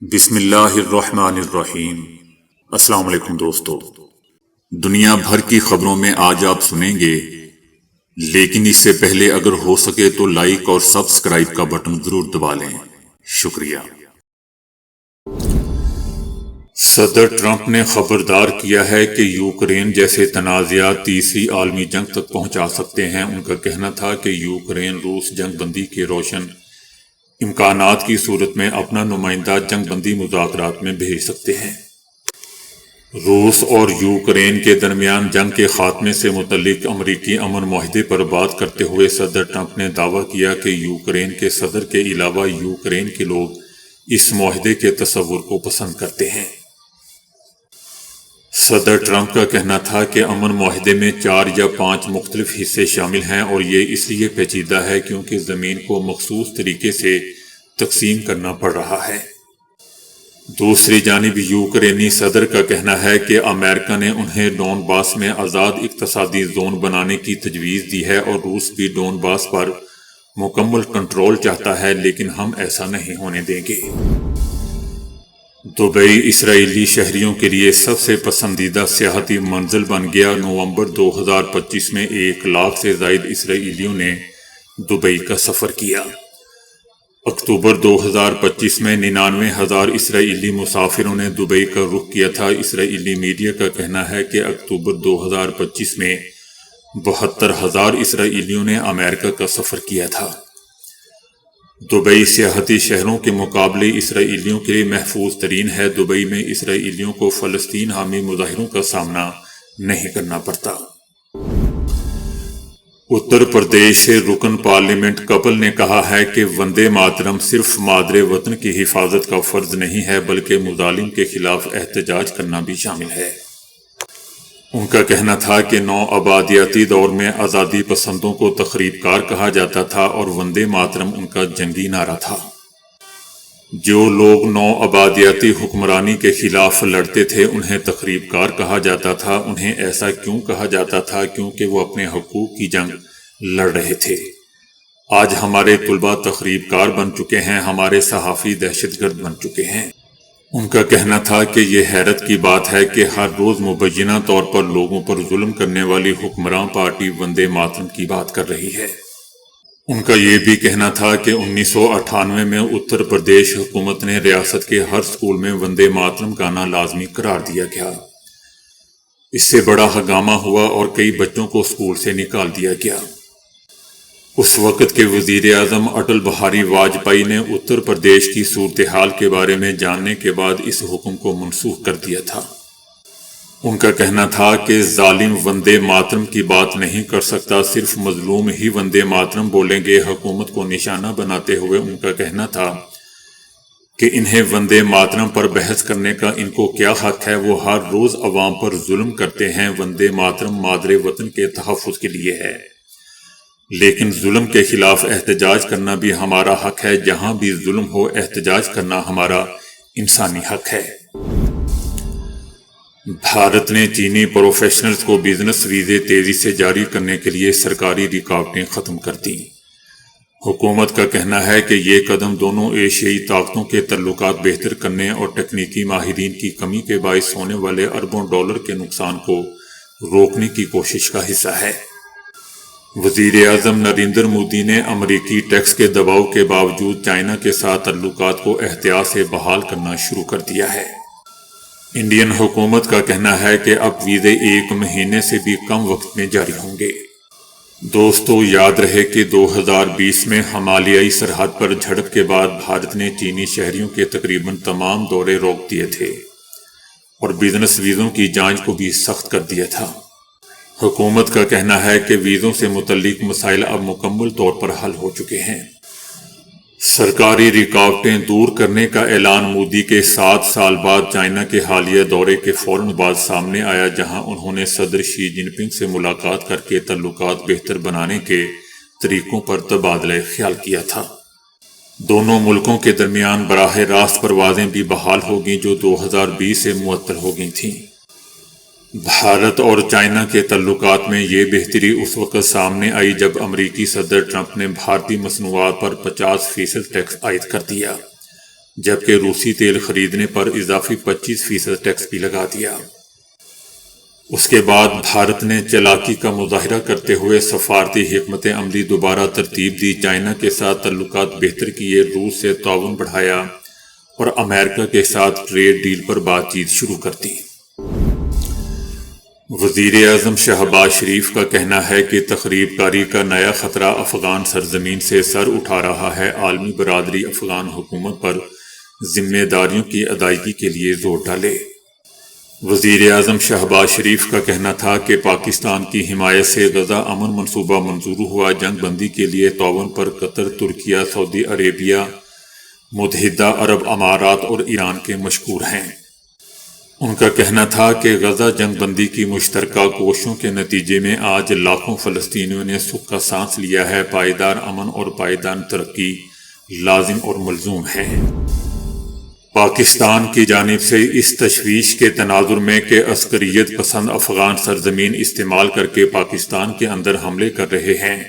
بسم اللہ الرحمن الرحیم۔ السلام علیکم دوستو، دنیا بھر کی خبروں میں آج آپ سنیں گے، لیکن اس سے پہلے اگر ہو سکے تو لائک اور سبسکرائب کا بٹن ضرور دبا لیں۔ شکریہ۔ صدر ٹرمپ نے خبردار کیا ہے کہ یوکرین جیسے تنازعات تیسری عالمی جنگ تک پہنچا سکتے ہیں۔ ان کا کہنا تھا کہ یوکرین روس جنگ بندی کے روشن امکانات کی صورت میں اپنا نمائندہ جنگ بندی مذاکرات میں بھیج سکتے ہیں۔ روس اور یوکرین کے درمیان جنگ کے خاتمے سے متعلق امریکی امن معاہدے پر بات کرتے ہوئے صدر ٹرمپ نے دعویٰ کیا کہ یوکرین کے صدر کے علاوہ یوکرین کے لوگ اس معاہدے کے تصور کو پسند کرتے ہیں۔ صدر ٹرمپ کا کہنا تھا کہ امن معاہدے میں 4 یا 5 مختلف حصے شامل ہیں اور یہ اس لیے پیچیدہ ہے کیونکہ زمین کو مخصوص طریقے سے تقسیم کرنا پڑ رہا ہے۔ دوسری جانب یوکرینی صدر کا کہنا ہے کہ امریکہ نے انہیں ڈون باس میں آزاد اقتصادی زون بنانے کی تجویز دی ہے اور روس بھی ڈون باس پر مکمل کنٹرول چاہتا ہے، لیکن ہم ایسا نہیں ہونے دیں گے۔ دبئی اسرائیلی شہریوں کے لیے سب سے پسندیدہ سیاحتی منزل بن گیا۔ نومبر 2025 میں 1 لاکھ سے زائد اسرائیلیوں نے دبئی کا سفر کیا۔ اکتوبر 2025 میں 99,000 اسرائیلی مسافروں نے دبئی کا رخ کیا تھا۔ اسرائیلی میڈیا کا کہنا ہے کہ اکتوبر 2025 میں 72,000 اسرائیلیوں نے امریکہ کا سفر کیا تھا۔ دبئی سیاحتی شہروں کے مقابلے اسرائیلیوں کے لیے محفوظ ترین ہے۔ دبئی میں اسرائیلیوں کو فلسطین حامی مظاہروں کا سامنا نہیں کرنا پڑتا۔ اتر پردیش سے رکن پارلیمنٹ کپل نے کہا ہے کہ وندے ماترم صرف مادر وطن کی حفاظت کا فرض نہیں ہے بلکہ مظالم کے خلاف احتجاج کرنا بھی شامل ہے۔ ان کا کہنا تھا کہ نوآبادیاتی دور میں آزادی پسندوں کو تخریب کار کہا جاتا تھا اور وندے ماترم ان کا جنگی نعرہ تھا۔ جو لوگ نوآبادیاتی حکمرانی کے خلاف لڑتے تھے انہیں تخریب کار کہا جاتا تھا۔ انہیں ایسا کیوں کہا جاتا تھا؟ کیونکہ وہ اپنے حقوق کی جنگ لڑ رہے تھے۔ آج ہمارے طلباء تخریب کار بن چکے ہیں، ہمارے صحافی دہشت گرد بن چکے ہیں۔ ان کا کہنا تھا کہ یہ حیرت کی بات ہے کہ ہر روز مبینہ طور پر لوگوں پر ظلم کرنے والی حکمراں پارٹی وندے ماترم کی بات کر رہی ہے۔ ان کا یہ بھی کہنا تھا کہ 1998 میں اتر پردیش حکومت نے ریاست کے ہر سکول میں وندے ماترم گانا لازمی قرار دیا گیا۔ اس سے بڑا ہنگامہ ہوا اور کئی بچوں کو سکول سے نکال دیا گیا۔ اس وقت کے وزیر اعظم اٹل بہاری واجپئی نے اتر پردیش کی صورتحال کے بارے میں جاننے کے بعد اس حکم کو منسوخ کر دیا تھا۔ ان کا کہنا تھا کہ ظالم وندے ماترم کی بات نہیں کر سکتا، صرف مظلوم ہی وندے ماترم بولیں گے۔ حکومت کو نشانہ بناتے ہوئے ان کا کہنا تھا کہ انہیں وندے ماترم پر بحث کرنے کا ان کو کیا حق ہے؟ وہ ہر روز عوام پر ظلم کرتے ہیں۔ وندے ماترم مادر وطن کے تحفظ کے لیے ہے، لیکن ظلم کے خلاف احتجاج کرنا بھی ہمارا حق ہے۔ جہاں بھی ظلم ہو احتجاج کرنا ہمارا انسانی حق ہے۔ بھارت نے چینی پروفیشنلز کو بزنس ویزے تیزی سے جاری کرنے کے لیے سرکاری رکاوٹیں ختم کر دیں۔ حکومت کا کہنا ہے کہ یہ قدم دونوں ایشیائی طاقتوں کے تعلقات بہتر کرنے اور تکنیکی ماہرین کی کمی کے باعث ہونے والے اربوں ڈالر کے نقصان کو روکنے کی کوشش کا حصہ ہے۔ وزیر اعظم نریندر مودی نے امریکی ٹیکس کے دباؤ کے باوجود چائنا کے ساتھ تعلقات کو احتیاط سے بحال کرنا شروع کر دیا ہے۔ انڈین حکومت کا کہنا ہے کہ اب ویزے 1 مہینے سے بھی کم وقت میں جاری ہوں گے۔ دوستو، یاد رہے کہ 2020 میں ہمالیائی سرحد پر جھڑپ کے بعد بھارت نے چینی شہریوں کے تقریباً تمام دورے روک دیے تھے اور بزنس ویزوں کی جانچ کو بھی سخت کر دیا تھا۔ حکومت کا کہنا ہے کہ ویزوں سے متعلق مسائل اب مکمل طور پر حل ہو چکے ہیں۔ سرکاری رکاوٹیں دور کرنے کا اعلان مودی کے 7 سال بعد چائنا کے حالیہ دورے کے فوراً بعد سامنے آیا، جہاں انہوں نے صدر شی جن پنگ سے ملاقات کر کے تعلقات بہتر بنانے کے طریقوں پر تبادلہ خیال کیا تھا۔ دونوں ملکوں کے درمیان براہ راست پروازیں بھی بحال ہو گئیں جو 2020 سے معطل ہو گئی تھیں۔ بھارت اور چائنا کے تعلقات میں یہ بہتری اس وقت سامنے آئی جب امریکی صدر ٹرمپ نے بھارتی مصنوعات پر 50% ٹیکس عائد کر دیا۔ جبکہ روسی تیل خریدنے پر اضافی 25% ٹیکس بھی لگا دیا۔ اس کے بعد بھارت نے چالاکی کا مظاہرہ کرتے ہوئے سفارتی حکمت عملی دوبارہ ترتیب دی، چائنا کے ساتھ تعلقات بہتر کیے، روس سے تعاون بڑھایا اور امریکہ کے ساتھ ٹریڈ ڈیل پر بات چیت شروع کر دی۔ وزیر اعظم شہباز شریف کا کہنا ہے کہ تخریب کاری کا نیا خطرہ افغان سرزمین سے سر اٹھا رہا ہے۔ عالمی برادری افغان حکومت پر ذمہ داریوں کی ادائیگی کے لیے زور ڈالے۔ وزیر اعظم شہباز شریف کا کہنا تھا کہ پاکستان کی حمایت سے غزہ امن منصوبہ منظور ہوا۔ جنگ بندی کے لیے تعاون پر قطر، ترکیہ، سعودی عربیہ، متحدہ عرب امارات اور ایران کے مشکور ہیں۔ ان کا کہنا تھا کہ غزہ جنگ بندی کی مشترکہ کوششوں کے نتیجے میں آج لاکھوں فلسطینیوں نے سکھ کا سانس لیا ہے۔ پائیدار امن اور پائیدار ترقی لازم اور ملزوم ہے۔ پاکستان کی جانب سے اس تشویش کے تناظر میں کہ عسکریت پسند افغان سرزمین استعمال کر کے پاکستان کے اندر حملے کر رہے ہیں،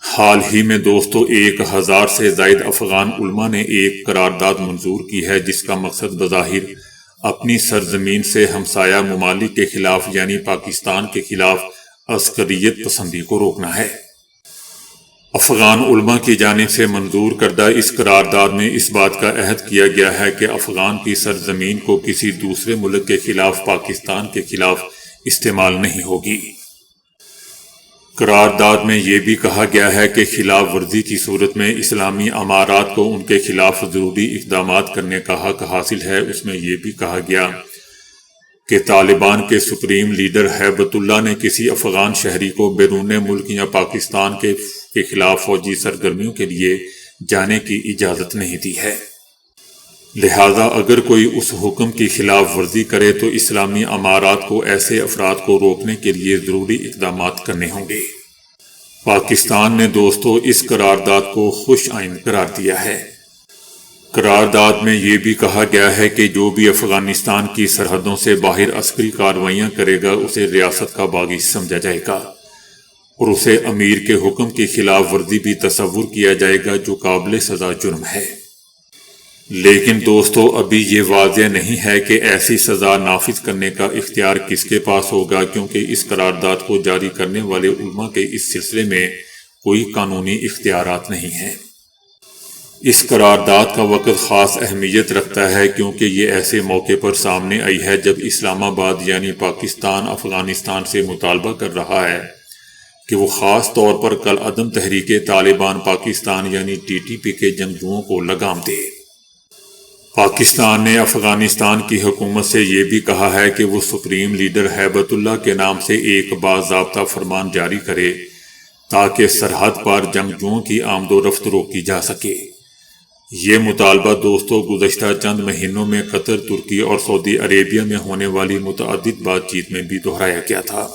حال ہی میں 1000 سے زائد افغان علماء نے ایک قرارداد منظور کی ہے جس کا مقصد بظاہر اپنی سرزمین سے ہمسایہ ممالک کے خلاف یعنی پاکستان کے خلاف عسکریت پسندی کو روکنا ہے۔ افغان علماء کی جانب سے منظور کردہ اس قرارداد میں اس بات کا عہد کیا گیا ہے کہ افغان کی سرزمین کو کسی دوسرے ملک کے خلاف پاکستان کے خلاف استعمال نہیں ہوگی۔ قرارداد میں یہ بھی کہا گیا ہے کہ خلاف ورزی کی صورت میں اسلامی امارات کو ان کے خلاف ضروری اقدامات کرنے کا حق حاصل ہے۔ اس میں یہ بھی کہا گیا کہ طالبان کے سپریم لیڈر ہیبت اللہ نے کسی افغان شہری کو بیرون ملک یا پاکستان کے خلاف فوجی سرگرمیوں کے لیے جانے کی اجازت نہیں دی ہے۔ لہذا اگر کوئی اس حکم کی خلاف ورزی کرے تو اسلامی امارات کو ایسے افراد کو روکنے کے لیے ضروری اقدامات کرنے ہوں گے۔ پاکستان نے اس قرارداد کو خوش آئند قرار دیا ہے۔ قرارداد میں یہ بھی کہا گیا ہے کہ جو بھی افغانستان کی سرحدوں سے باہر عسکری کارروائیاں کرے گا اسے ریاست کا باغی سمجھا جائے گا اور اسے امیر کے حکم کی خلاف ورزی بھی تصور کیا جائے گا جو قابل سزا جرم ہے۔ لیکن ابھی یہ واضح نہیں ہے کہ ایسی سزا نافذ کرنے کا اختیار کس کے پاس ہوگا، کیونکہ اس قرارداد کو جاری کرنے والے علماء کے اس سلسلے میں کوئی قانونی اختیارات نہیں ہیں۔ اس قرارداد کا وقت خاص اہمیت رکھتا ہے کیونکہ یہ ایسے موقع پر سامنے آئی ہے جب اسلام آباد یعنی پاکستان افغانستان سے مطالبہ کر رہا ہے کہ وہ خاص طور پر کالعدم تحریک طالبان پاکستان یعنی TTP کے جنگجوؤں کو لگام دے۔ پاکستان نے افغانستان کی حکومت سے یہ بھی کہا ہے کہ وہ سپریم لیڈر ہیبت اللہ کے نام سے ایک باضابطہ فرمان جاری کرے تاکہ سرحد پر جنگجوؤں کی آمد و رفت روکی جا سکے۔ یہ مطالبہ گزشتہ چند مہینوں میں قطر، ترکی اور سعودی عربیہ میں ہونے والی متعدد بات چیت میں بھی دہرایا گیا تھا۔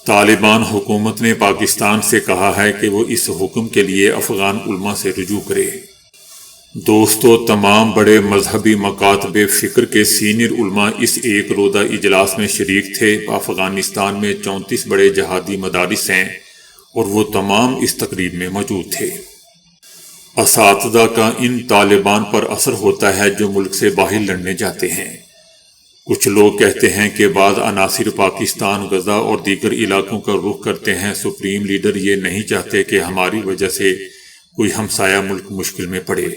طالبان حکومت نے پاکستان سے کہا ہے کہ وہ اس حکم کے لیے افغان علماء سے رجوع کرے۔ تمام بڑے مذہبی مکاتب فکر کے سینئر علماء اس ایک روزہ اجلاس میں شریک تھے۔ افغانستان میں 34 بڑے جہادی مدارس ہیں اور وہ تمام اس تقریب میں موجود تھے۔ اساتذہ کا ان طالبان پر اثر ہوتا ہے جو ملک سے باہر لڑنے جاتے ہیں۔ کچھ لوگ کہتے ہیں کہ بعض عناصر پاکستان، غزہ اور دیگر علاقوں کا رخ کرتے ہیں۔ سپریم لیڈر یہ نہیں چاہتے کہ ہماری وجہ سے کوئی ہمسایہ ملک مشکل میں پڑے۔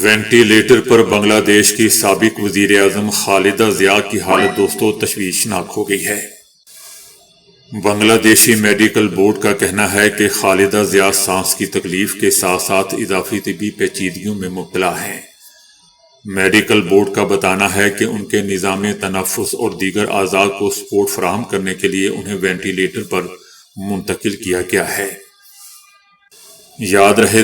وینٹیلیٹر پر بنگلہ دیش کی سابق وزیر اعظم خالدہ ضیاء کی حالت تشویشناک ہو گئی ہے۔ بنگلہ دیشی میڈیکل بورڈ کا کہنا ہے کہ خالدہ ضیاء سانس کی تکلیف کے ساتھ ساتھ اضافی طبی پیچیدگیوں میں مبتلا ہیں۔ میڈیکل بورڈ کا بتانا ہے کہ ان کے نظام تنفس اور دیگر اعضاء کو سپورٹ فراہم کرنے کے لیے انہیں وینٹیلیٹر پر منتقل کیا گیا ہے۔ یاد رہے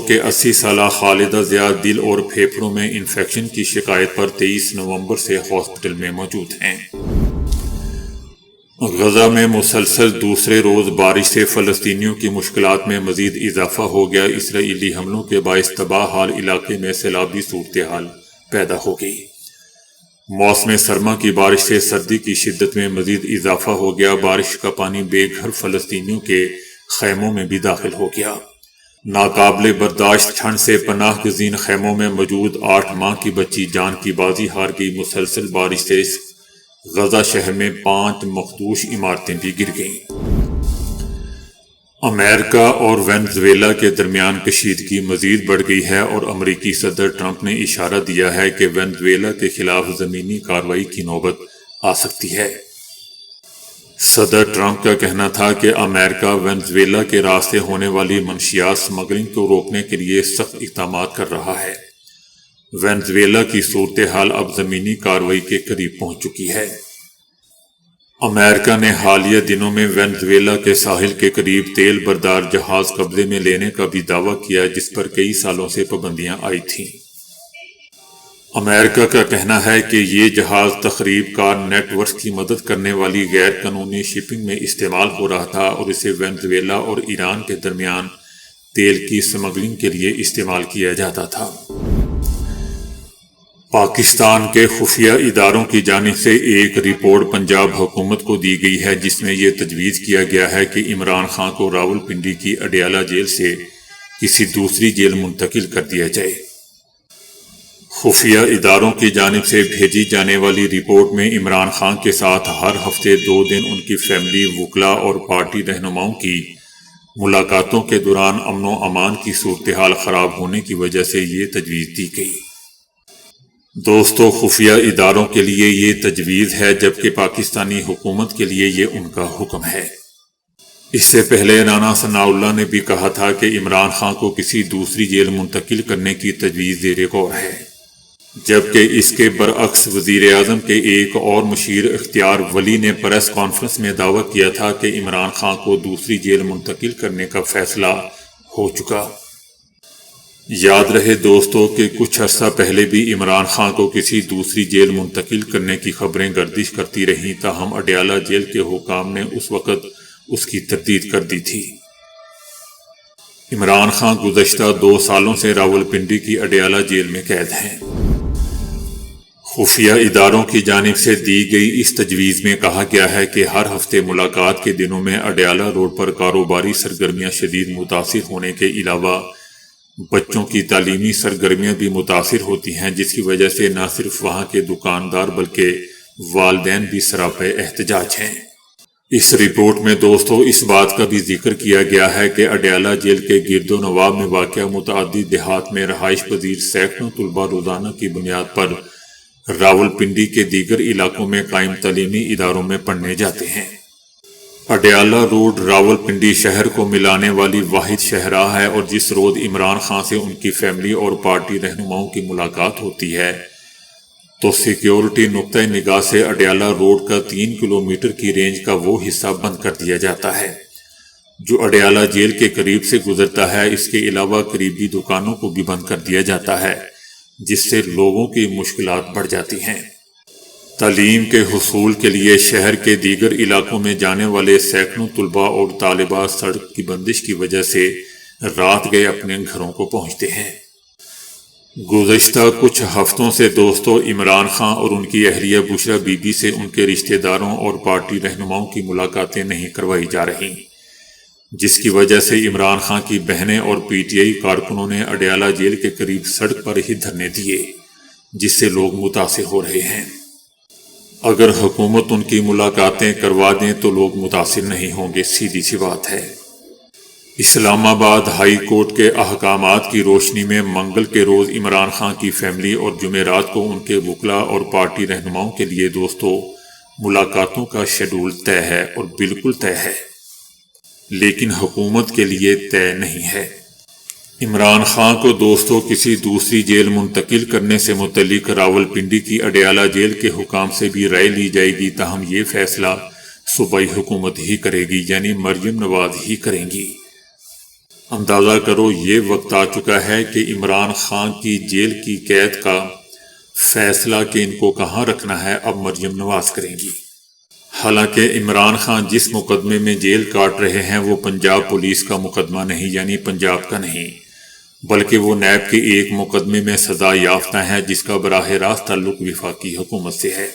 کہ 80 سالہ خالدہ ضیاء دل اور پھیپھڑوں میں انفیکشن کی شکایت پر 23 نومبر سے ہاسپٹل میں موجود ہیں۔ غزہ میں مسلسل دوسرے روز بارش سے فلسطینیوں کی مشکلات میں مزید اضافہ ہو گیا۔ اسرائیلی حملوں کے باعث تباہ حال علاقے میں سیلابی صورتحال پیدا ہو گئی۔ موسم سرما کی بارش سے سردی کی شدت میں مزید اضافہ ہو گیا۔ بارش کا پانی بے گھر فلسطینیوں کے خیموں میں بھی داخل ہو گیا۔ ناقابل برداشت ٹھنڈ سے پناہ گزین خیموں میں موجود 8 ماہ کی بچی جان کی بازی ہار گئی۔ مسلسل بارش سے غزہ شہر میں 5 مخدوش عمارتیں بھی گر گئیں۔ امریکہ اور وینزویلا کے درمیان کشیدگی مزید بڑھ گئی ہے اور امریکی صدر ٹرمپ نے اشارہ دیا ہے کہ وینزویلا کے خلاف زمینی کارروائی کی نوبت آ سکتی ہے۔ صدر ٹرمپ کا کہنا تھا کہ امریکہ وینزویلا کے راستے ہونے والی منشیات سمگلنگ کو روکنے کے لیے سخت اقدامات کر رہا ہے۔ وینزویلا کی صورتحال اب زمینی کارروائی کے قریب پہنچ چکی ہے۔ امریکہ نے حالیہ دنوں میں وینزویلا کے ساحل کے قریب تیل بردار جہاز قبضے میں لینے کا بھی دعویٰ کیا جس پر کئی سالوں سے پابندیاں آئی تھیں۔ امریکہ کا کہنا ہے کہ یہ جہاز تخریب کار نیٹ ورکس کی مدد کرنے والی غیر قانونی شپنگ میں استعمال ہو رہا تھا اور اسے وینزویلا اور ایران کے درمیان تیل کی سمگلنگ کے لیے استعمال کیا جاتا تھا۔ پاکستان کے خفیہ اداروں کی جانب سے ایک رپورٹ پنجاب حکومت کو دی گئی ہے جس میں یہ تجویز کیا گیا ہے کہ عمران خان کو راولپنڈی کی اڈیالہ جیل سے کسی دوسری جیل منتقل کر دیا جائے۔ خفیہ اداروں کی جانب سے بھیجی جانے والی رپورٹ میں عمران خان کے ساتھ ہر ہفتے 2 دن ان کی فیملی، وکلاء اور پارٹی رہنماؤں کی ملاقاتوں کے دوران امن و امان کی صورتحال خراب ہونے کی وجہ سے یہ تجویز دی گئی۔ دوستو، خفیہ اداروں کے لیے یہ تجویز ہے جبکہ پاکستانی حکومت کے لیے یہ ان کا حکم ہے۔ اس سے پہلے رانا ثناء اللہ نے بھی کہا تھا کہ عمران خان کو کسی دوسری جیل منتقل کرنے کی تجویز زیر غور ہے، جبکہ اس کے برعکس وزیر اعظم کے ایک اور مشیر اختیار ولی نے پریس کانفرنس میں دعویٰ کیا تھا کہ عمران خان کو دوسری جیل منتقل کرنے کا فیصلہ ہو چکا۔ یاد رہے دوستو کہ کچھ عرصہ پہلے بھی عمران خان کو کسی دوسری جیل منتقل کرنے کی خبریں گردش کرتی رہیں، تاہم اڈیالہ جیل کے حکام نے اس وقت اس کی تردید کر دی تھی۔ عمران خان گزشتہ 2 سالوں سے راولپنڈی کی اڈیالہ جیل میں قید ہیں۔ خفیہ اداروں کی جانب سے دی گئی اس تجویز میں کہا گیا ہے کہ ہر ہفتے ملاقات کے دنوں میں اڈیالہ روڈ پر کاروباری سرگرمیاں شدید متاثر ہونے کے علاوہ بچوں کی تعلیمی سرگرمیاں بھی متاثر ہوتی ہیں، جس کی وجہ سے نہ صرف وہاں کے دکاندار بلکہ والدین بھی سراپے احتجاج ہیں۔ اس رپورٹ میں دوستو اس بات کا بھی ذکر کیا گیا ہے کہ اڈیالہ جیل کے گرد و نواح میں واقع متعدد دیہات میں رہائش پذیر سینکڑوں طلباء روزانہ کی بنیاد پر راولپنڈی کے دیگر علاقوں میں قائم تعلیمی اداروں میں پڑھنے جاتے ہیں۔ اڈیالہ روڈ راولپنڈی شہر کو ملانے والی واحد شاہراہ ہے اور جس روز عمران خان سے ان کی فیملی اور پارٹی رہنماؤں کی ملاقات ہوتی ہے تو سیکیورٹی نقطہ نگاہ سے اڈیالہ روڈ کا 3 کلومیٹر کی رینج کا وہ حصہ بند کر دیا جاتا ہے جو اڈیالہ جیل کے قریب سے گزرتا ہے۔ اس کے علاوہ قریبی دکانوں کو بھی بند کر دیا جاتا ہے جس سے لوگوں کی مشکلات بڑھ جاتی ہیں۔ تعلیم کے حصول کے لیے شہر کے دیگر علاقوں میں جانے والے سینکڑوں طلباء اور طالبات سڑک کی بندش کی وجہ سے رات گئے اپنے گھروں کو پہنچتے ہیں۔ گزشتہ کچھ ہفتوں سے دوستو عمران خان اور ان کی اہلیہ بشرا بی بی سے ان کے رشتہ داروں اور پارٹی رہنماؤں کی ملاقاتیں نہیں کروائی جا رہی، جس کی وجہ سے عمران خان کی بہنیں اور پی ٹی آئی کارکنوں نے اڈیالہ جیل کے قریب سڑک پر ہی دھرنے دیے، جس سے لوگ متاثر ہو رہے ہیں۔ اگر حکومت ان کی ملاقاتیں کروا دیں تو لوگ متاثر نہیں ہوں گے، سیدھی سی بات ہے۔ اسلام آباد ہائی کورٹ کے احکامات کی روشنی میں منگل کے روز عمران خان کی فیملی اور جمعرات کو ان کے وکلاء اور پارٹی رہنماؤں کے لیے دوستو ملاقاتوں کا شیڈول طے ہے، اور بالکل طے ہے، لیکن حکومت کے لیے طے نہیں ہے۔ عمران خان کو دوستو کسی دوسری جیل منتقل کرنے سے متعلق راولپنڈی کی اڈیالہ جیل کے حکام سے بھی رائے لی جائے گی، تاہم یہ فیصلہ صوبائی حکومت ہی کرے گی، یعنی مریم نواز ہی کریں گی۔ اندازہ کرو یہ وقت آ چکا ہے کہ عمران خان کی جیل کی قید کا فیصلہ کہ ان کو کہاں رکھنا ہے اب مریم نواز کریں گی۔ حالانکہ عمران خان جس مقدمے میں جیل کاٹ رہے ہیں وہ پنجاب پولیس کا مقدمہ نہیں، یعنی پنجاب کا نہیں، بلکہ وہ نیب کے ایک مقدمے میں سزا یافتہ ہیں جس کا براہ راست تعلق وفاقی حکومت سے ہے۔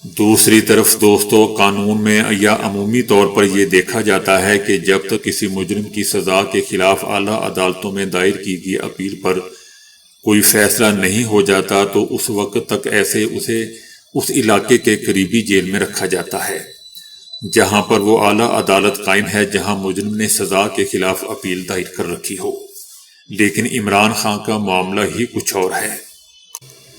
دوسری طرف دوستو، قانون میں یا عمومی طور پر یہ دیکھا جاتا ہے کہ جب تک کسی مجرم کی سزا کے خلاف اعلیٰ عدالتوں میں دائر کی گئی اپیل پر کوئی فیصلہ نہیں ہو جاتا تو اس وقت تک اسے اس علاقے کے قریبی جیل میں رکھا جاتا ہے جہاں پر وہ اعلیٰ عدالت قائم ہے، جہاں مجرم نے سزا کے خلاف اپیل دائر کر رکھی ہو۔ لیکن عمران خان کا معاملہ ہی کچھ اور ہے۔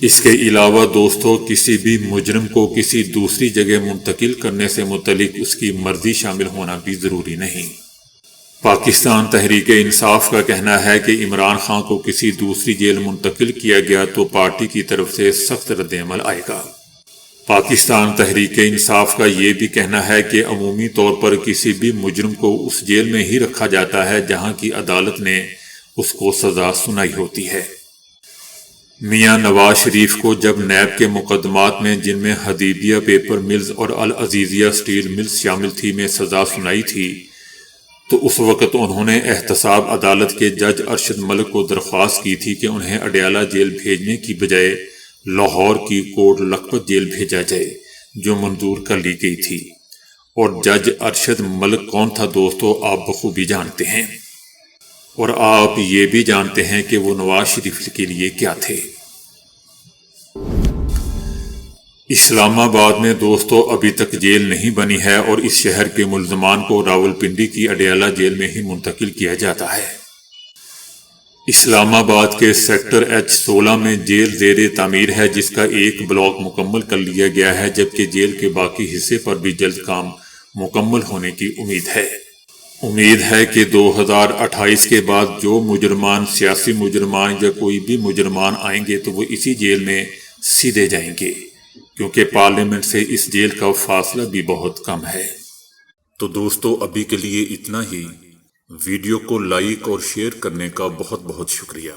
اس کے علاوہ دوستو، کسی بھی مجرم کو کسی دوسری جگہ منتقل کرنے سے متعلق اس کی مرضی شامل ہونا بھی ضروری نہیں۔ پاکستان تحریک انصاف کا کہنا ہے کہ عمران خان کو کسی دوسری جیل منتقل کیا گیا تو پارٹی کی طرف سے سخت رد عمل آئے گا۔ پاکستان تحریک انصاف کا یہ بھی کہنا ہے کہ عمومی طور پر کسی بھی مجرم کو اس جیل میں ہی رکھا جاتا ہے جہاں کی عدالت نے اس کو سزا سنائی ہوتی ہے۔ میاں نواز شریف کو جب نیب کے مقدمات میں، جن میں حدیدیہ پیپر ملز اور العزیزیہ سٹیل ملز شامل تھی، میں سزا سنائی تھی تو اس وقت انہوں نے احتساب عدالت کے جج ارشد ملک کو درخواست کی تھی کہ انہیں اڈیالہ جیل بھیجنے کی بجائے لاہور کی کوٹ لکھپت جیل بھیجا جائے، جو منظور کر لی گئی تھی۔ اور جج ارشد ملک کون تھا دوستو، آپ بخوبی جانتے ہیں، اور آپ یہ بھی جانتے ہیں کہ وہ نواز شریف کے لیے کیا تھے۔ اسلام آباد میں دوستو ابھی تک جیل نہیں بنی ہے اور اس شہر کے ملزمان کو راولپنڈی کی اڈیالہ جیل میں ہی منتقل کیا جاتا ہے۔ اسلام آباد کے سیکٹر H16 میں جیل زیر تعمیر ہے، جس کا ایک بلاک مکمل کر لیا گیا ہے، جبکہ جیل کے باقی حصے پر بھی جلد کام مکمل ہونے کی امید ہے۔ امید ہے کہ 2028 کے بعد جو مجرمان، سیاسی مجرمان یا کوئی بھی مجرمان آئیں گے تو وہ اسی جیل میں سیدھے جائیں گے، کیونکہ پارلیمنٹ سے اس جیل کا فاصلہ بھی بہت کم ہے۔ تو دوستو، ابھی کے لیے اتنا ہی۔ ویڈیو کو لائک اور شیئر کرنے کا بہت بہت شکریہ۔